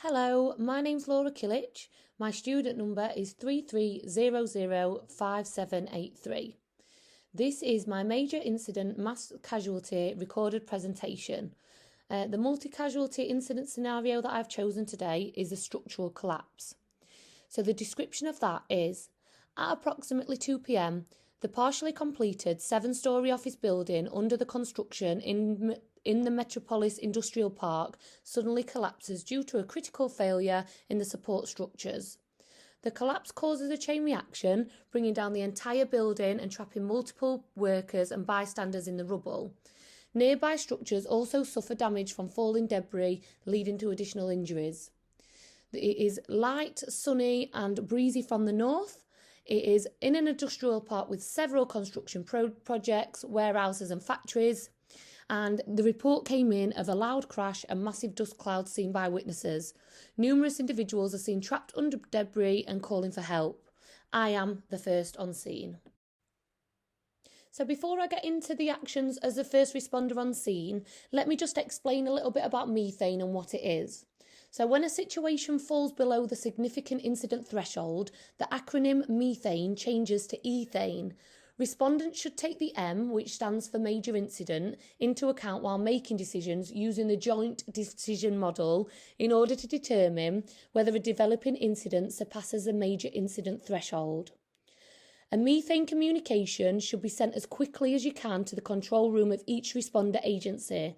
Hello, my name's Laura Killich. My student number is 33005783. This is my major incident mass casualty recorded presentation. The multi-casualty incident scenario that I've chosen today is a structural collapse. So the description of that is, at approximately 2 p.m, the partially completed 7-storey office building under the construction in the Metropolis Industrial Park suddenly collapses due to a critical failure in the support structures. The collapse causes a chain reaction, bringing down the entire building and trapping multiple workers and bystanders in the rubble. Nearby structures also suffer damage from falling debris, leading to additional injuries. It is light, sunny and breezy from the north. It is in an industrial park with several construction projects, warehouses and factories. And the report came in of a loud crash and massive dust clouds seen by witnesses. Numerous individuals are seen trapped under debris and calling for help. I am the first on scene. So before I get into the actions as a first responder on scene, let me just explain a little bit about methane and what it is. So when a situation falls below the significant incident threshold, the acronym methane changes to ethane. Respondents should take the M, which stands for major incident, into account while making decisions using the joint decision model in order to determine whether a developing incident surpasses a major incident threshold. A methane communication should be sent as quickly as you can to the control room of each responder agency.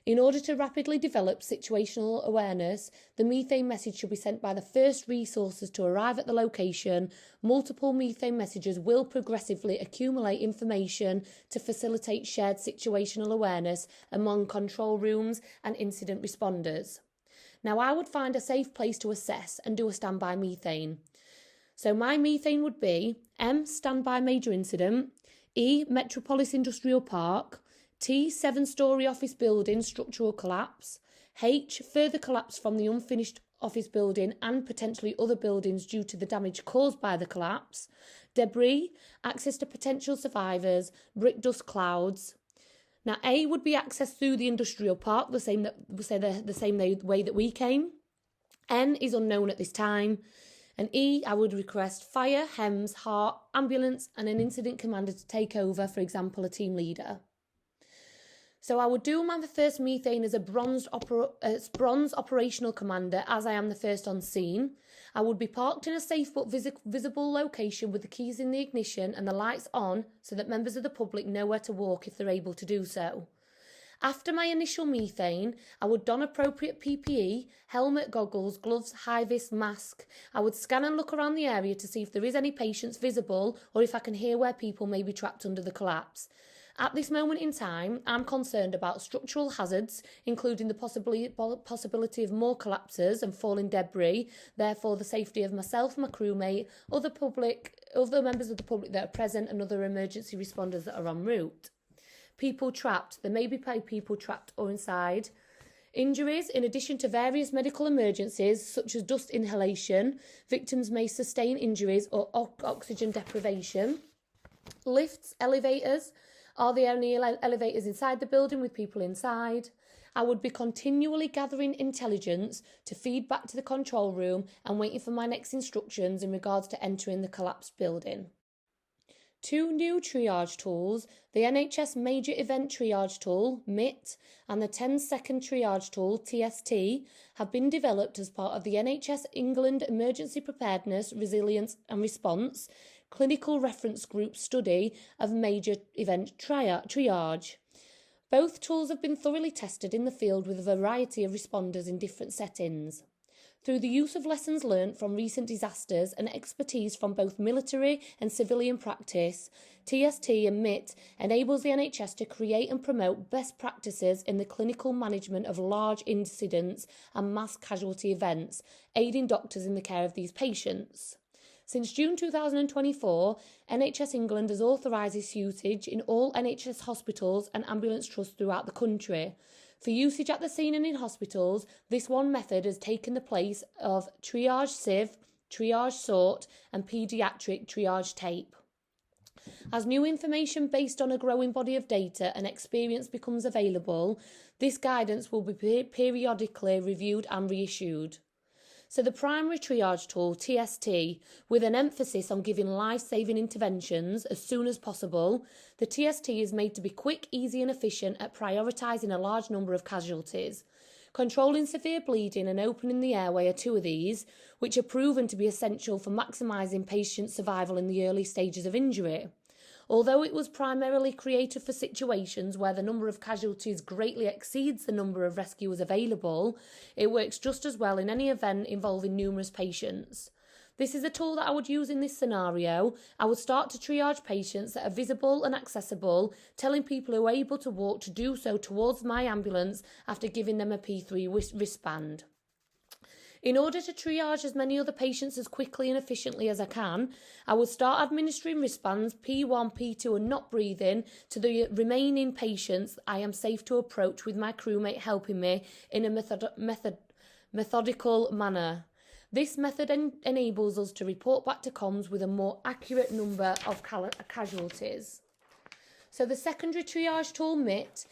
In order to rapidly develop situational awareness, the methane message should be sent by the first resources to arrive at the location. Multiple methane messages will progressively accumulate information to facilitate shared situational awareness among control rooms and incident responders. Now, I would find a safe place to assess and do a standby methane. So my methane would be M, standby major incident, E, Metropolis Industrial Park, T, 7-storey office building structural collapse, H, further collapse from the unfinished office building and potentially other buildings due to the damage caused by the collapse, debris, access to potential survivors, brick dust clouds. Now A would be accessed through the industrial park, the same way that we came. N is unknown at this time. And E, I would request fire, HEMS, heart, ambulance and an incident commander to take over, for example, a team leader. So I would do my first methane as a bronze operational commander, as I am the first on scene. I would be parked in a safe but visible location with the keys in the ignition and the lights on so that members of the public know where to walk if they're able to do so. After my initial methane, I would don appropriate PPE, helmet, goggles, gloves, high-vis, mask. I would scan and look around the area to see if there is any patients visible or if I can hear where people may be trapped under the collapse. At this moment in time, I'm concerned about structural hazards, including the possibility of more collapses and falling debris, therefore the safety of myself, my crewmate, other members of the public that are present and other emergency responders that are en route. People trapped. There may be people trapped or inside. Injuries, in addition to various medical emergencies such as dust inhalation, victims may sustain injuries or oxygen deprivation. Lifts, elevators. Are there any elevators inside the building with people inside? I would be continually gathering intelligence to feed back to the control room and waiting for my next instructions in regards to entering the collapsed building. 2 new triage tools, the NHS Major Event Triage Tool, MIT, and the 10-second triage tool, TST, have been developed as part of the NHS England Emergency Preparedness, Resilience and Response Clinical Reference Group study of major event triage. Both tools have been thoroughly tested in the field with a variety of responders in different settings. Through the use of lessons learnt from recent disasters and expertise from both military and civilian practice, TST and MIT enables the NHS to create and promote best practices in the clinical management of large incidents and mass casualty events, aiding doctors in the care of these patients. Since June 2024, NHS England has authorised its usage in all NHS hospitals and ambulance trusts throughout the country. For usage at the scene and in hospitals, this one method has taken the place of triage sieve, triage sort and paediatric triage tape. As new information based on a growing body of data and experience becomes available, this guidance will be periodically reviewed and reissued. So the primary triage tool, TST, with an emphasis on giving life-saving interventions as soon as possible, the TST is made to be quick, easy and efficient at prioritising a large number of casualties. Controlling severe bleeding and opening the airway are two of these, which are proven to be essential for maximising patient survival in the early stages of injury. Although it was primarily created for situations where the number of casualties greatly exceeds the number of rescuers available, it works just as well in any event involving numerous patients. This is a tool that I would use in this scenario. I would start to triage patients that are visible and accessible, telling people who are able to walk to do so towards my ambulance after giving them a P3 wristband. In order to triage as many other patients as quickly and efficiently as I can, I would start administering wristbands P1, P2 and not breathing to the remaining patients I am safe to approach with my crewmate helping me in a methodical manner. This method enables us to report back to comms with a more accurate number of casualties. So the secondary triage tool, MIT,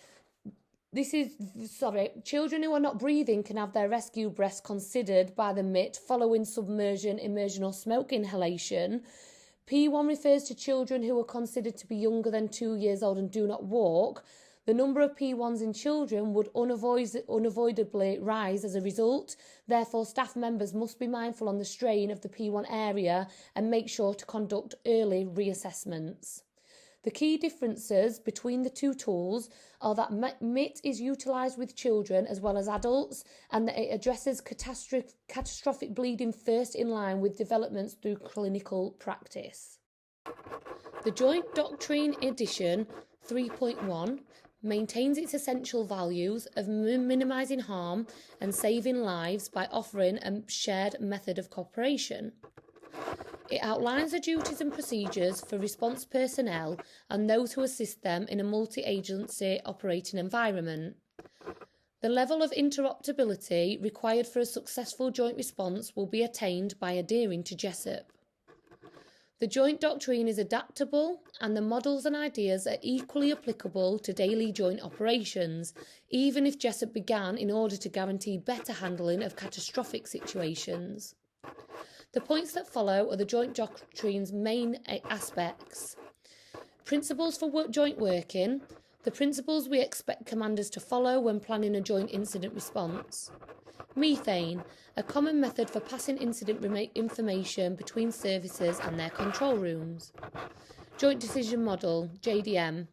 children who are not breathing can have their rescue breaths considered by the MIT following submersion, immersion or smoke inhalation. P1 refers to children who are considered to be younger than 2 years old and do not walk. The number of P1s in children would unavoidably rise as a result. Therefore, staff members must be mindful on the strain of the P1 area and make sure to conduct early reassessments. The key differences between the two tools are that MIT is utilised with children as well as adults and that it addresses catastrophic bleeding first in line with developments through clinical practice. The Joint Doctrine Edition 3.1 maintains its essential values of minimising harm and saving lives by offering a shared method of cooperation. It outlines the duties and procedures for response personnel and those who assist them in a multi-agency operating environment. The level of interoperability required for a successful joint response will be attained by adhering to JESOP. The joint doctrine is adaptable and the models and ideas are equally applicable to daily joint operations, even if JESOP began in order to guarantee better handling of catastrophic situations. The points that follow are the joint doctrine's main aspects. Principles for joint working, the principles we expect commanders to follow when planning a joint incident response. Methane, a common method for passing incident information between services and their control rooms. Joint Decision Model, JDM,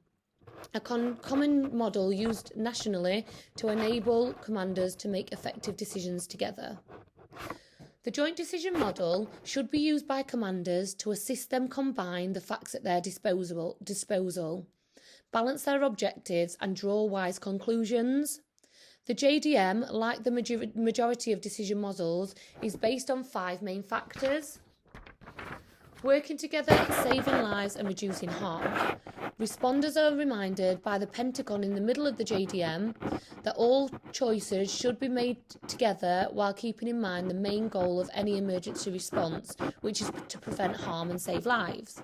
a common model used nationally to enable commanders to make effective decisions together. The joint decision model should be used by commanders to assist them combine the facts at their disposal, balance their objectives and draw wise conclusions. The JDM, like the majority of decision models, is based on 5 main factors. Working together, saving lives and reducing harm. Responders are reminded by the Pentagon in the middle of the JDM that all choices should be made together while keeping in mind the main goal of any emergency response, which is to prevent harm and save lives.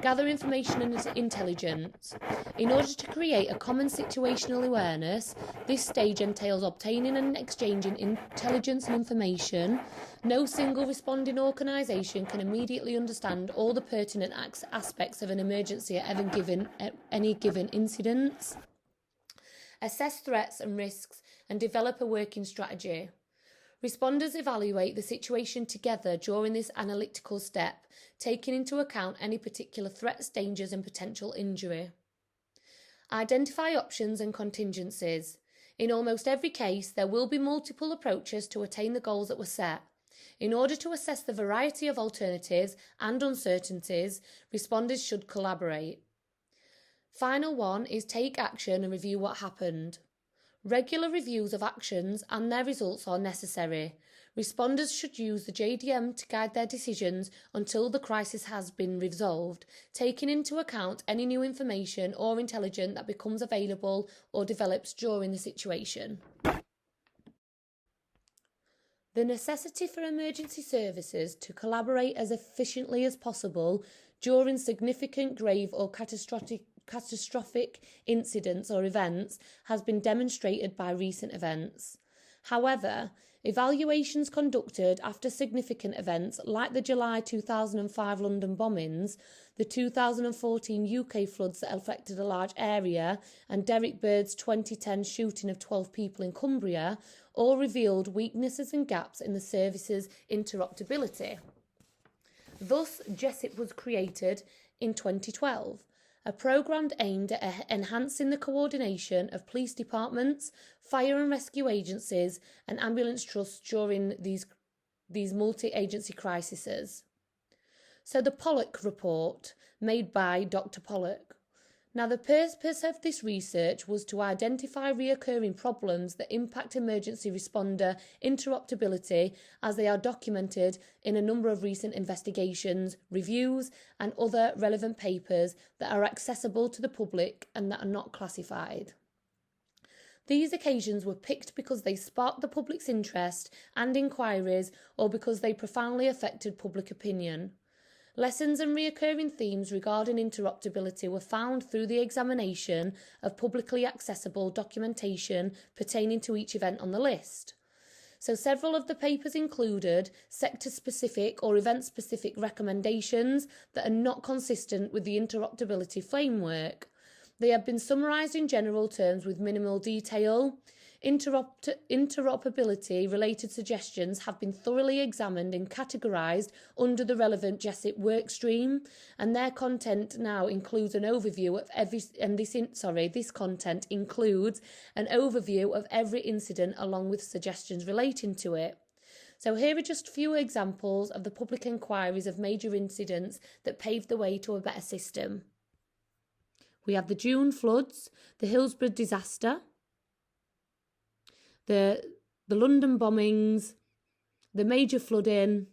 Gather information and intelligence. In order to create a common situational awareness, this stage entails obtaining and exchanging intelligence and information. No single responding organisation can immediately understand all the pertinent aspects of an emergency at any given incident. Assess threats and risks and develop a working strategy. Responders evaluate the situation together during this analytical step, taking into account any particular threats, dangers and potential injury. Identify options and contingencies. In almost every case, there will be multiple approaches to attain the goals that were set. In order to assess the variety of alternatives and uncertainties, responders should collaborate. Final one is take action and review what happened. Regular reviews of actions and their results are necessary. Responders should use the JDM to guide their decisions until the crisis has been resolved, taking into account any new information or intelligence that becomes available or develops during the situation. The necessity for emergency services to collaborate as efficiently as possible during significant, grave or catastrophic incidents or events has been demonstrated by recent events. However, Evaluations conducted after significant events like the July 2005 London bombings, the 2014 UK floods that affected a large area, and Derek Bird's 2010 shooting of 12 people in Cumbria, all revealed weaknesses and gaps in the service's interoperability. Thus, GESIP was created in 2012, a programme aimed at enhancing the coordination of police departments, fire and rescue agencies and ambulance trusts during these multi-agency crises. So the Pollock report, made by Dr. Pollock. Now, the purpose of this research was to identify reoccurring problems that impact emergency responder interoperability as they are documented in a number of recent investigations, reviews and other relevant papers that are accessible to the public and that are not classified. These occasions were picked because they sparked the public's interest and inquiries, or because they profoundly affected public opinion. Lessons and recurring themes regarding interoperability were found through the examination of publicly accessible documentation pertaining to each event on the list. So several of the papers included sector-specific or event-specific recommendations that are not consistent with the interoperability framework. They have been summarised in general terms with minimal detail. Interoperability-related suggestions have been thoroughly examined and categorised under the relevant GESIP workstream, and their content now includes an overview of this content includes an overview of every incident along with suggestions relating to it. So here are just a few examples of the public inquiries of major incidents that paved the way to a better system. We have the June floods, the Hillsborough disaster, the London bombings, the major flooding,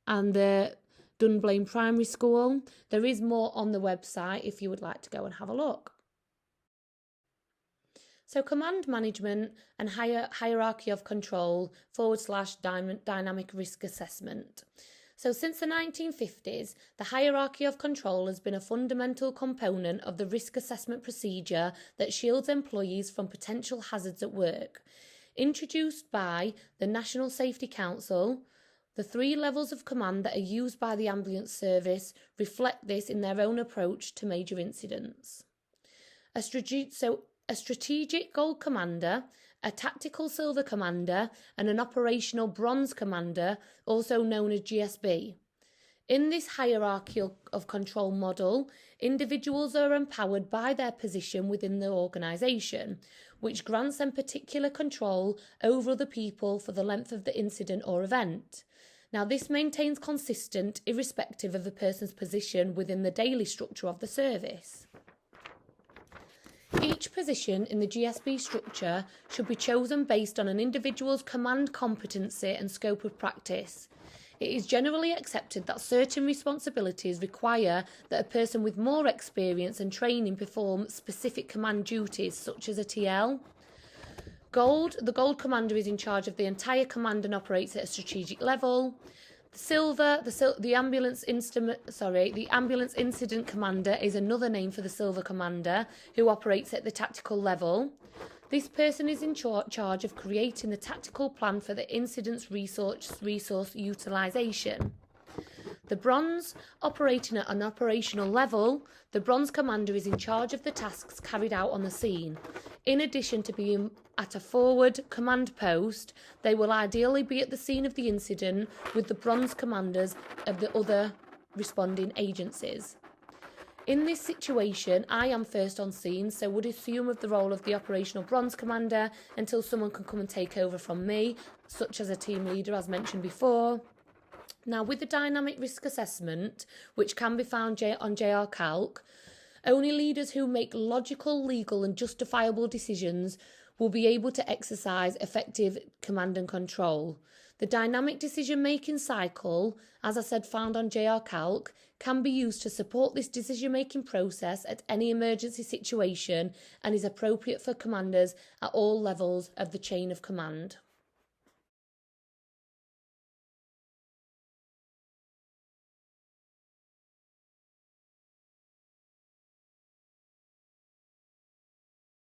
and the Dunblane Primary School. There is more on the website if you would like to go and have a look. So command management and hierarchy of control / dynamic risk assessment. So since the 1950s, the hierarchy of control has been a fundamental component of the risk assessment procedure that shields employees from potential hazards at work. Introduced by the National Safety Council, the 3 levels of command that are used by the ambulance service reflect this in their own approach to major incidents. A strategic gold commander, a tactical silver commander and an operational bronze commander, also known as GSB. In this hierarchy of control model, individuals are empowered by their position within the organisation, which grants them particular control over other people for the length of the incident or event. Now, this maintains consistent irrespective of the person's position within the daily structure of the service. Each position in the GSB structure should be chosen based on an individual's command competency and scope of practice. It is generally accepted that certain responsibilities require that a person with more experience and training perform specific command duties, such as a TL. The Gold Commander is in charge of the entire command and operates at a strategic level. The ambulance incident commander is another name for the Silver Commander, who operates at the tactical level. This person is in charge of creating the tactical plan for the incident's resource utilisation. The Bronze, operating at an operational level, the Bronze Commander is in charge of the tasks carried out on the scene. In addition to being at a forward command post, they will ideally be at the scene of the incident with the Bronze Commanders of the other responding agencies. In this situation, I am first on scene, so would assume of the role of the operational Bronze Commander until someone can come and take over from me, such as a team leader, as mentioned before. Now, with the dynamic risk assessment, which can be found on JR Calc, only leaders who make logical, legal and justifiable decisions will be able to exercise effective command and control. The dynamic decision-making cycle, as I said, found on JR Calc, can be used to support this decision-making process at any emergency situation and is appropriate for commanders at all levels of the chain of command.